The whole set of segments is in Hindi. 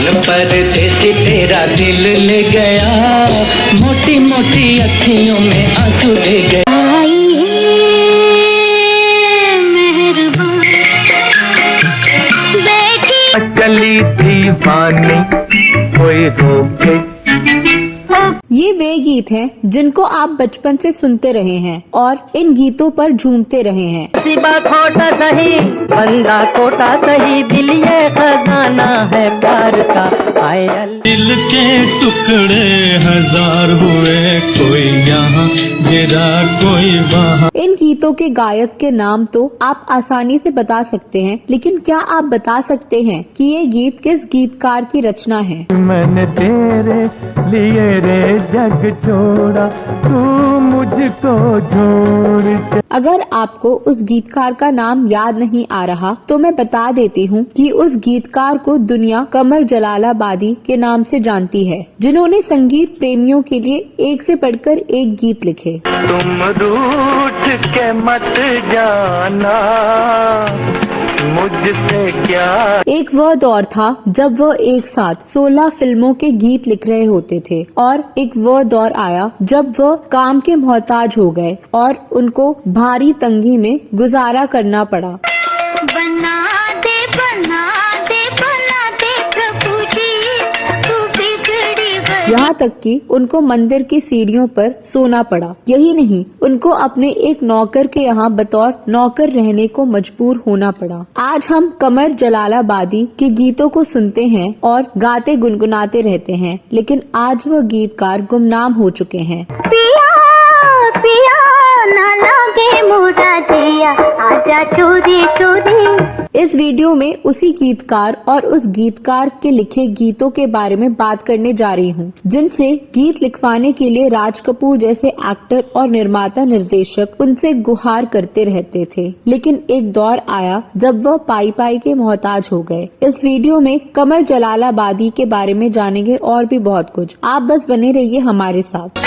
परदेसी तेरा दिल ले गया, मोटी मोटी अखियों में आंसू ले गया। चली दीवानी कोई रोके। ये वे गीत हैं जिनको आप बचपन से सुनते रहे हैं और इन गीतों पर झूमते रहे हैं। सिबा खोटा सही बंदा खोटा सही, दिल ये खजाना है प्यार का आयल। दिल के टुकड़े हजार हुए, कोई यहाँ गिरा कोई वहाँ। इन गीतों के गायक के नाम तो आप आसानी से बता सकते हैं, लेकिन क्या आप बता सकते हैं कि ये गीत किस गीतकार की रचना है? मैंने तेरे लिए रे जग छोड़ा, तू मुझको छोड़। अगर आपको उस गीतकार का नाम याद नहीं आ रहा तो मैं बता देती हूँ कि उस गीतकार को दुनिया कमर जलालाबादी के नाम से जानती है, जिन्होंने संगीत प्रेमियों के लिए एक से बढ़कर एक गीत लिखे। तुम रूठ के मत जाना मुझसे क्या। एक वह दौर था जब वह एक साथ 16 फिल्मों के गीत लिख रहे होते थे, और एक वह दौर आया जब वह काम के मोहताज हो गए और उनको भारी तंगी में गुजारा करना पड़ा। बना दे प्रभु जी, तू बिगड़ी गई। यहाँ तक कि उनको मंदिर की सीढ़ियों पर सोना पड़ा। यही नहीं, उनको अपने एक नौकर के यहाँ बतौर नौकर रहने को मजबूर होना पड़ा। आज हम कमर जलालाबादी के गीतों को सुनते हैं और गाते गुनगुनाते रहते हैं, लेकिन आज वह गीतकार गुमनाम हो चुके हैं। पिया पिया ना लगे मोरा जिया, आजा चोरी चोरी। इस वीडियो में उसी गीतकार और उस गीतकार के लिखे गीतों के बारे में बात करने जा रही हूँ, जिनसे गीत लिखवाने के लिए राज कपूर जैसे एक्टर और निर्माता निर्देशक उनसे गुहार करते रहते थे। लेकिन एक दौर आया जब वह पाई पाई के मोहताज हो गए। इस वीडियो में कमर जलालाबादी के बारे में जानेंगे और भी बहुत कुछ। आप बस बने रहिए हमारे साथ।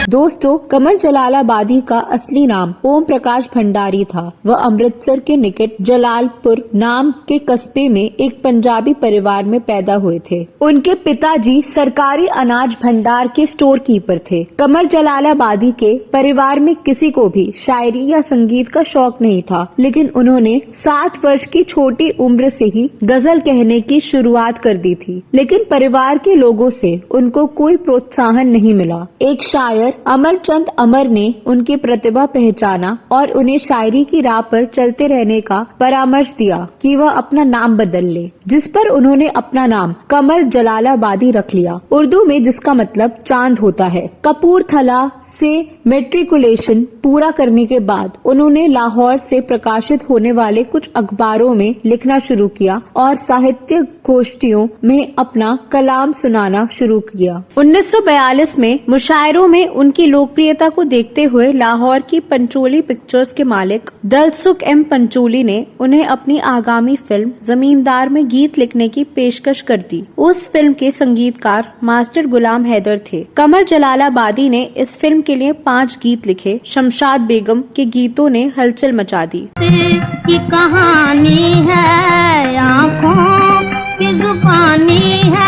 दोस्तों, कमर जलालाबादी का असली नाम ओम प्रकाश भंडारी था। वह अमृतसर के निकट जलालपुर नाम के कस्बे में एक पंजाबी परिवार में पैदा हुए थे। उनके पिताजी सरकारी अनाज भंडार के स्टोर कीपर थे। कमर जलालाबादी के परिवार में किसी को भी शायरी या संगीत का शौक नहीं था, लेकिन उन्होंने 7 वर्ष की छोटी उम्र से ही गजल कहने की शुरुआत कर दी थी। लेकिन परिवार के लोगों से उनको कोई प्रोत्साहन नहीं मिला। एक शायर अमरचंद अमर ने उनकी प्रतिभा पहचाना और उन्हें शायरी की राह पर चलते रहने का परामर्श दिया कि वह अपना नाम बदल ले, जिस पर उन्होंने अपना नाम कमर जलालाबादी रख लिया, उर्दू में जिसका मतलब चांद होता है। कपूरथला से मैट्रिकुलेशन पूरा करने के बाद उन्होंने लाहौर से प्रकाशित होने वाले कुछ अखबारों में लिखना शुरू किया और साहित्य गोष्ठियों में अपना कलाम सुनाना शुरू किया। 1942 में मुशायरों में उनकी लोकप्रियता को देखते हुए लाहौर की पंचोली पिक्चर्स के मालिक दलसुख एम पंचोली ने उन्हें अपनी आगामी फिल्म जमींदार में गीत लिखने की पेशकश कर दी। उस फिल्म के संगीतकार मास्टर गुलाम हैदर थे। कमर जलालाबादी ने इस फिल्म के लिए 5 गीत लिखे। शमशाद बेगम के गीतों ने हलचल मचा दी। की कहानी है, आँखों की जुबानी है।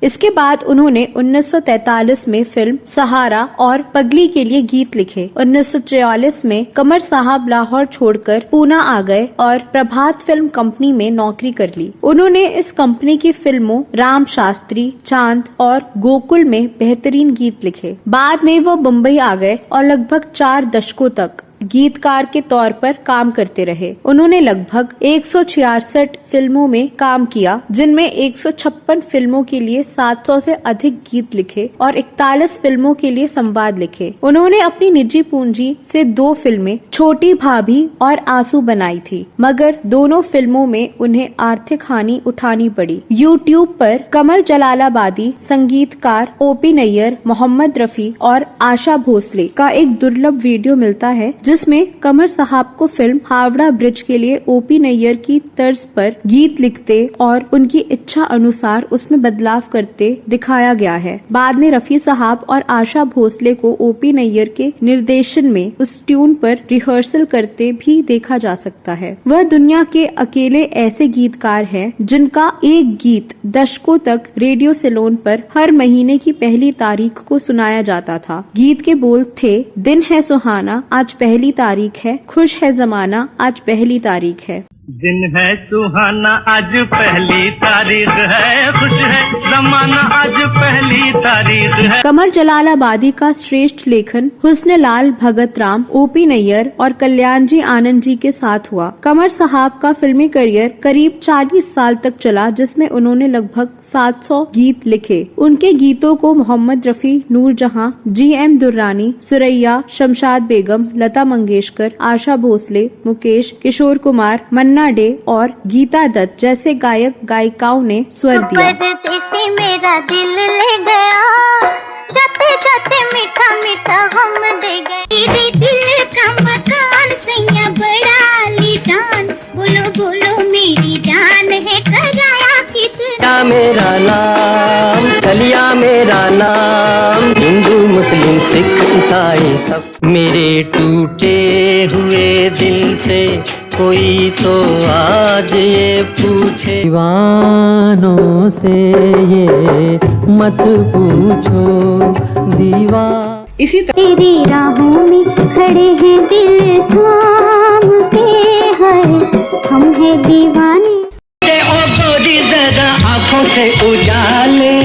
इसके बाद उन्होंने 1943 में फिल्म सहारा और पगली के लिए गीत लिखे। 1944 में कमर साहब लाहौर छोड़कर पूना आ गए और प्रभात फिल्म कंपनी में नौकरी कर ली। उन्होंने इस कंपनी की फिल्मों राम शास्त्री, चांद और गोकुल में बेहतरीन गीत लिखे। बाद में वो मुंबई आ गए और लगभग 4 दशकों तक गीतकार के तौर पर काम करते रहे। उन्होंने लगभग 166 फिल्मों में काम किया, जिनमें 156 फिल्मों के लिए 700 से अधिक गीत लिखे और 41 फिल्मों के लिए संवाद लिखे। उन्होंने अपनी निजी पूंजी से 2 फिल्में छोटी भाभी और आंसू बनाई थी, मगर दोनों फिल्मों में उन्हें आर्थिक हानि उठानी पड़ी। यूट्यूब पर कमर जलालाबादी, संगीतकार ओपी नैयर, मोहम्मद रफी और आशा भोसले का एक दुर्लभ वीडियो मिलता है, जिसमें कमर साहब को फिल्म हावड़ा ब्रिज के लिए ओपी नैयर की तर्ज पर गीत लिखते और उनकी इच्छा अनुसार उसमें बदलाव करते दिखाया गया है। बाद में रफी साहब और आशा भोसले को ओपी नैयर के निर्देशन में उस ट्यून पर रिहर्सल करते भी देखा जा सकता है। वह दुनिया के अकेले ऐसे गीतकार हैं जिनका एक गीत दशकों तक रेडियो सेलोन पर हर महीने की पहली तारीख को सुनाया जाता था। गीत के बोल थे, दिन है सुहाना आज पहली तारीख है, खुश है जमाना आज पहली तारीख है। दिन है सुहाना आज पहली तारीख है, खुश है जमाना आज पहली तारीख है। कमर जलालाबादी का श्रेष्ठ लेखन हुस्नलाल भगत राम, ओपी नैयर और कल्याण जी आनंद जी के साथ हुआ। कमर साहब का फिल्मी करियर करीब 40 साल तक चला, जिसमें उन्होंने लगभग 700 गीत लिखे। उनके गीतों को मोहम्मद रफी, नूरजहां, GM दुर्रानी, सुरैया, शमशाद बेगम, लता मंगेशकर, आशा भोसले, मुकेश, किशोर कुमार, मन्ना डे और गीता दत्त जैसे गायक गायिकाओं ने स्वर दिया। परदेसी मेरा दिल ले गया, जाते जाते मीठा मीठा हम दे गए। तेरे दिल का मकान सैया बड़ा आलीशान, बोलो बोलो मेरी जान है कराया कितना। मेरा नाम चलिया मेरा नाम, हिंदू मुस्लिम सिख ईसाई सब मेरे टूटे हुए दिल से कोई तो आज ये पूछे। दीवानों से ये मत पूछो दीवान। इसी तेरी राहों में खड़े हैं दिल थाम के, हर हम हैं दीवाने। ओ गोरी जरा आँखों से उजाले,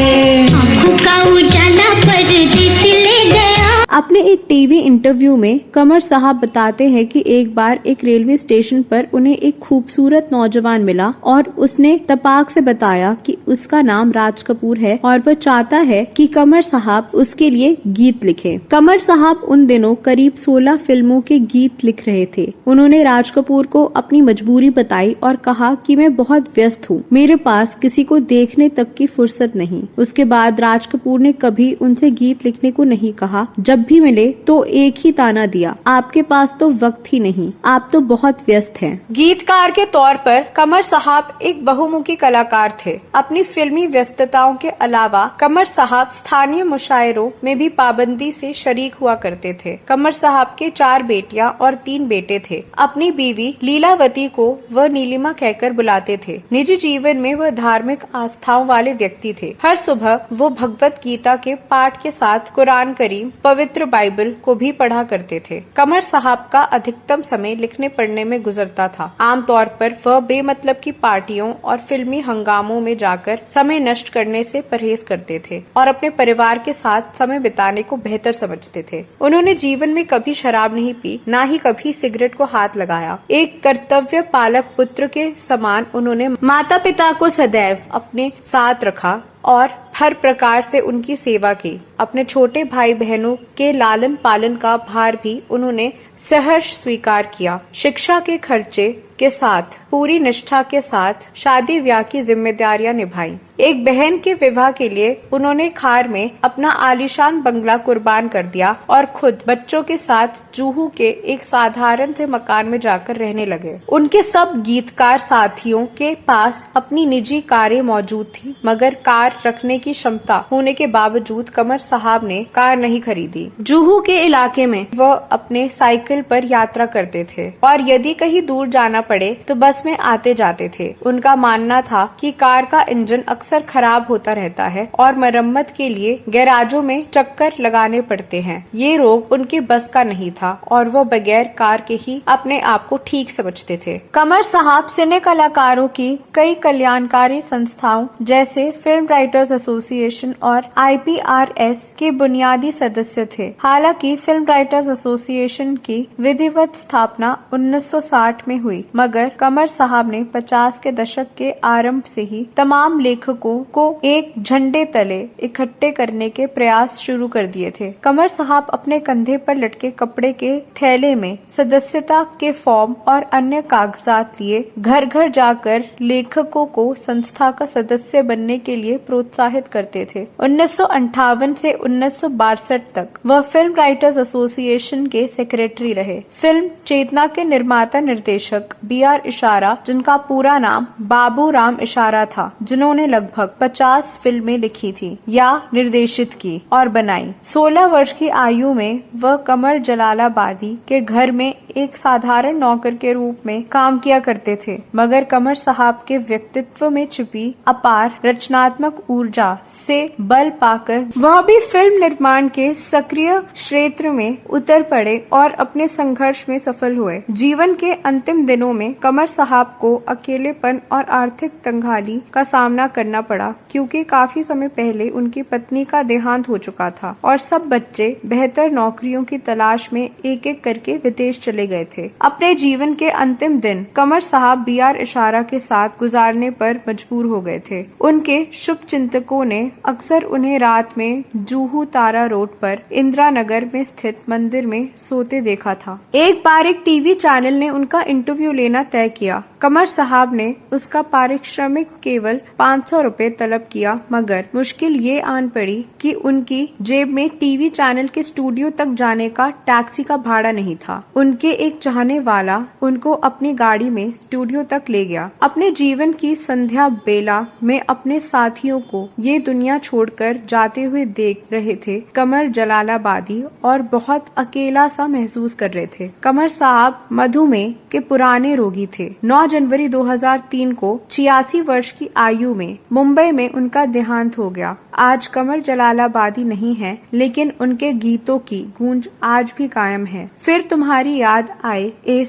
आँखों का उजाला परदेस ले गया। अपने एक टीवी इंटरव्यू में कमर साहब बताते हैं कि एक बार एक रेलवे स्टेशन पर उन्हें एक खूबसूरत नौजवान मिला और उसने तपाक से बताया कि उसका नाम राज कपूर है और वह चाहता है कि कमर साहब उसके लिए गीत लिखें। कमर साहब उन दिनों करीब 16 फिल्मों के गीत लिख रहे थे। उन्होंने राज कपूर को अपनी मजबूरी बताई और कहा कि मैं बहुत व्यस्त हूँ, मेरे पास किसी को देखने तक की फुर्सत नहीं। उसके बाद राज कपूर ने कभी उनसे गीत लिखने को नहीं कहा। जब भी मिले तो एक ही ताना दिया, आपके पास तो वक्त ही नहीं, आप तो बहुत व्यस्त हैं। गीतकार के तौर पर कमर साहब एक बहुमुखी कलाकार थे। अपनी फिल्मी व्यस्तताओं के अलावा कमर साहब स्थानीय मुशायरों में भी पाबंदी से शरीक हुआ करते थे। कमर साहब के 4 बेटियां और 3 बेटे थे। अपनी बीवी लीलावती को वह नीलिमा कहकर बुलाते थे। निजी जीवन में वह धार्मिक आस्थाओं वाले व्यक्ति थे। हर सुबह वो भगवत गीता के पाठ के साथ कुरान करीम, पवित्र बाइबल को भी पढ़ा करते थे। कमर साहब का अधिकतम समय लिखने पढ़ने में गुजरता था। आमतौर पर वह बेमतलब की पार्टियों और फिल्मी हंगामों में जाकर समय नष्ट करने से परहेज करते थे और अपने परिवार के साथ समय बिताने को बेहतर समझते थे। उन्होंने जीवन में कभी शराब नहीं पी, न ही कभी सिगरेट को हाथ लगाया। एक कर्तव्य पालक पुत्र के समान उन्होंने माता पिता को सदैव अपने साथ रखा और हर प्रकार से उनकी सेवा की। अपने छोटे भाई बहनों के लालन पालन का भार भी उन्होंने सहर्ष स्वीकार किया। शिक्षा के खर्चे के साथ पूरी निष्ठा के साथ शादी ब्याह की जिम्मेदारियां निभाई। एक बहन के विवाह के लिए उन्होंने खार में अपना आलीशान बंगला कुर्बान कर दिया और खुद बच्चों के साथ जूहू के एक साधारण से मकान में जाकर रहने लगे। उनके सब गीतकार साथियों के पास अपनी निजी कारें मौजूद थी, मगर कार रखने की क्षमता होने के बावजूद कमर साहब ने कार नहीं खरीदी। जूहू के इलाके में वह अपने साइकिल पर यात्रा करते थे और यदि कहीं दूर जाना पड़े तो बस में आते जाते थे। उनका मानना था कि कार का इंजन अक्सर खराब होता रहता है और मरम्मत के लिए गैराजों में चक्कर लगाने पड़ते हैं। ये रोग उनके बस का नहीं था और वो बगैर कार के ही अपने आप को ठीक समझते थे। कमर साहब सिने कलाकारों की कई कल्याणकारी संस्थाओं जैसे फिल्म राइटर्स एसोसिएशन और IPRS के बुनियादी सदस्य थे। हालांकि फिल्म राइटर्स एसोसिएशन की विधिवत स्थापना 1960 में हुई, मगर कमर साहब ने 50 के दशक के आरंभ से ही तमाम लेखकों को एक झंडे तले इकट्ठे करने के प्रयास शुरू कर दिए थे। कमर साहब अपने कंधे पर लटके कपड़े के थैले में सदस्यता के फॉर्म और अन्य कागजात लिए घर घर जाकर लेखकों को संस्था का सदस्य बनने के लिए प्रोत्साहित करते थे। 1958 से 1962 तक वह फिल्म राइटर्स एसोसिएशन के सेक्रेटरी रहे। फिल्म चेतना के निर्माता निर्देशक B.R. इशारा, जिनका पूरा नाम बाबू राम इशारा था, जिन्होंने लगभग 50 फिल्में लिखी थी या निर्देशित की और बनाई। 16 वर्ष की आयु में वह कमर जलालाबादी के घर में एक साधारण नौकर के रूप में काम किया करते थे, मगर कमर साहब के व्यक्तित्व में छिपी अपार रचनात्मक ऊर्जा से बल पाकर वह भी फिल्म निर्माण के सक्रिय क्षेत्र में उतर पड़े और अपने संघर्ष में सफल हुए। जीवन के अंतिम दिनों में कमर साहब को अकेलेपन और आर्थिक तंगहाली का सामना करना पड़ा, क्योंकि काफी समय पहले उनकी पत्नी का देहांत हो चुका था और सब बच्चे बेहतर नौकरियों की तलाश में एक एक करके विदेश चले गए थे। अपने जीवन के अंतिम दिन कमर साहब B.R. इशारा के साथ गुजारने पर मजबूर हो गए थे। उनके शुभ चिंतकों ने अक्सर उन्हें रात में जूहू तारा रोड पर इंदिरा नगर में स्थित मंदिर में सोते देखा था। एक बार एक टीवी चैनल ने उनका इंटरव्यू लेना तय किया। कमर साहब ने उसका पारिश्रमिक केवल 500 रुपए तलब किया, मगर मुश्किल ये आन पड़ी कि उनकी जेब में टीवी चैनल के स्टूडियो तक जाने का टैक्सी का भाड़ा नहीं था। उनके एक चाहने वाला उनको अपनी गाड़ी में स्टूडियो तक ले गया। अपने जीवन की संध्या बेला में अपने साथियों को ये दुनिया छोड़कर जाते हुए देख रहे थे। कमर जलालाबादी और बहुत अकेला सा महसूस कर रहे थे। कमर साहब मधुमेह के पुराने रोगी थे। 9 जनवरी 2003 को 86 वर्ष की आयु में मुंबई में उनका देहांत हो गया। आज कमर जलालाबादी नहीं है, लेकिन उनके गीतों की गूंज आज भी कायम है। फिर तुम्हारी याद आए ए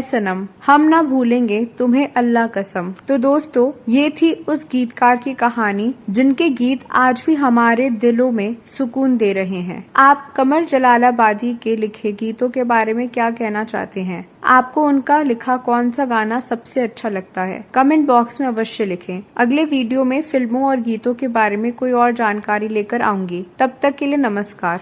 सनम हम ना भूलेंगे तुम्हें अल्लाह कसम। तो दोस्तों, ये थी उस गीतकार की कहानी जिनके गीत आज भी हमारे दिलों में सुकून दे रहे हैं। आप कमर जलालाबादी के लिखे गीतों के बारे में क्या कहना चाहते हैं? आपको उनका लिखा कौन सा गाना सबसे अच्छा लगता है? कमेंट बॉक्स में अवश्य लिखें। अगले वीडियो में फिल्मों और गीतों के बारे में कोई और जानकारी लेकर आऊंगी। तब तक के लिए नमस्कार।